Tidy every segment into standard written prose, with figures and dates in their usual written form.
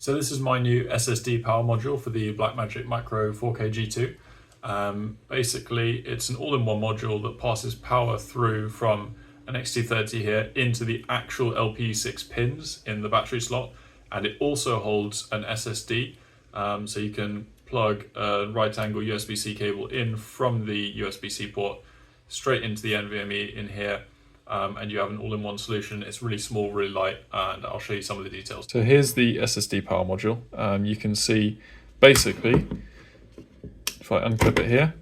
So this is my new SSD power module for the Blackmagic Micro 4K G2. Basically, it's an all-in-one module that passes power through from an XT30 here into the actual LPE6 pins in the battery slot, and it also holds an SSD, so you can plug a right-angle USB-C cable in from the USB-C port straight into the NVMe in here. And you have an all-in-one solution. It's really small, really light, and I'll show you some of the details. So here's the SSD power module. You can see basically, if I unclip it here,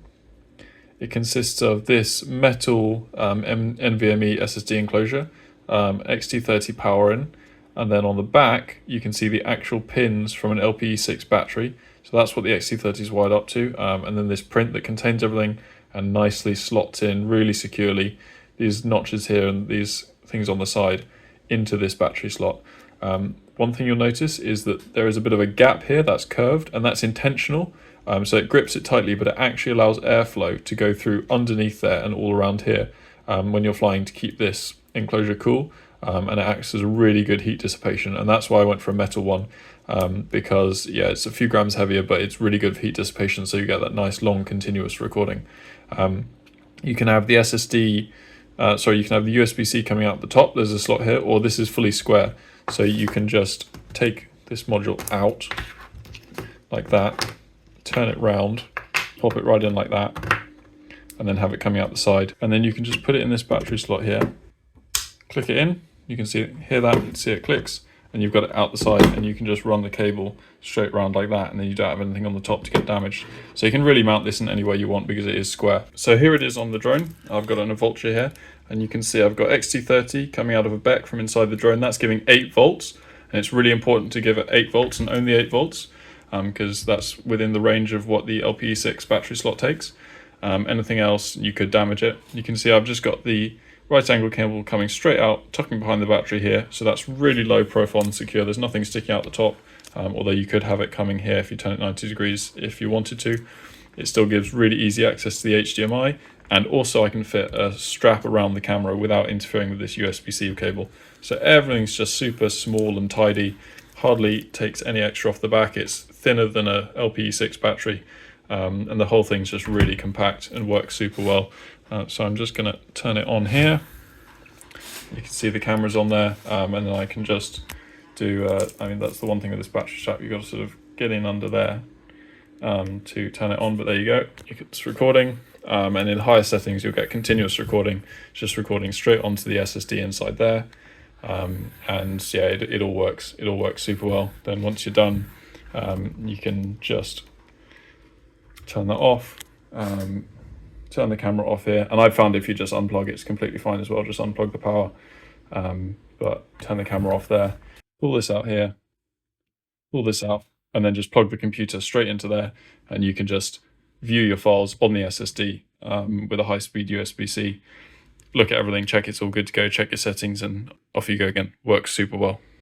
it consists of this metal NVMe SSD enclosure, XT30 power in, and then on the back you can see the actual pins from an LPE6 battery. So that's what the XT30 is wired up to, and then this print that contains everything and nicely slots in really securely these notches here and these things on the side into this battery slot. One thing you'll notice is that there is a bit of a gap here that's curved, and that's intentional. So it grips it tightly, but it actually allows airflow to go through underneath there and all around here when you're flying, to keep this enclosure cool. And it acts as a really good heat dissipation, and that's why I went for a metal one, because yeah, it's a few grams heavier, but it's really good for heat dissipation, so you get that nice long continuous recording. You can have the SSD, you can have the USB-C coming out the top, there's a slot here, or this is fully square, so you can just take this module out like that, turn it round, pop it right in like that, and then have it coming out the side, and then you can just put it in this battery slot here, click it in, you can see it, hear that, you can see it clicks, and you've got it out the side, and you can just run the cable straight round like that, and then you don't have anything on the top to get damaged. So you can really mount this in any way you want because it is square. So here it is on the drone. I've got an Vulture here, and you can see I've got XT30 coming out of a BEC from inside the drone. That's giving 8 volts, and it's really important to give it 8 volts and only 8 volts, because that's within the range of what the LPE6 battery slot takes. Anything else, you could damage it. You can see I've just got the right angle cable coming straight out, tucking behind the battery here, so that's really low profile and secure. There's nothing sticking out the top, although you could have it coming here if you turn it 90 degrees if you wanted to. It still gives really easy access to the HDMI, and also I can fit a strap around the camera without interfering with this USB-C cable. So everything's just super small and tidy, hardly takes any extra off the back. It's thinner than a LPE6 battery, and the whole thing's just really compact and works super well. So I'm just going to turn it on here. You can see the camera's on there, and then I can just do, that's the one thing with this battery strap, you've got to sort of get in under there to turn it on, but there you go, it's recording, and in higher settings you'll get continuous recording, just recording straight onto the SSD inside there, and yeah, it all works super well. Then once you're done, you can just turn that off, turn the camera off here, and I've found if you just unplug it's completely fine as well, just unplug the power, but turn the camera off there, pull this out here, pull this out, and then just plug the computer straight into there, and you can just view your files on the SSD with a high-speed USB-C, look at everything, check it's all good to go, check your settings, and off you go again. Works super well.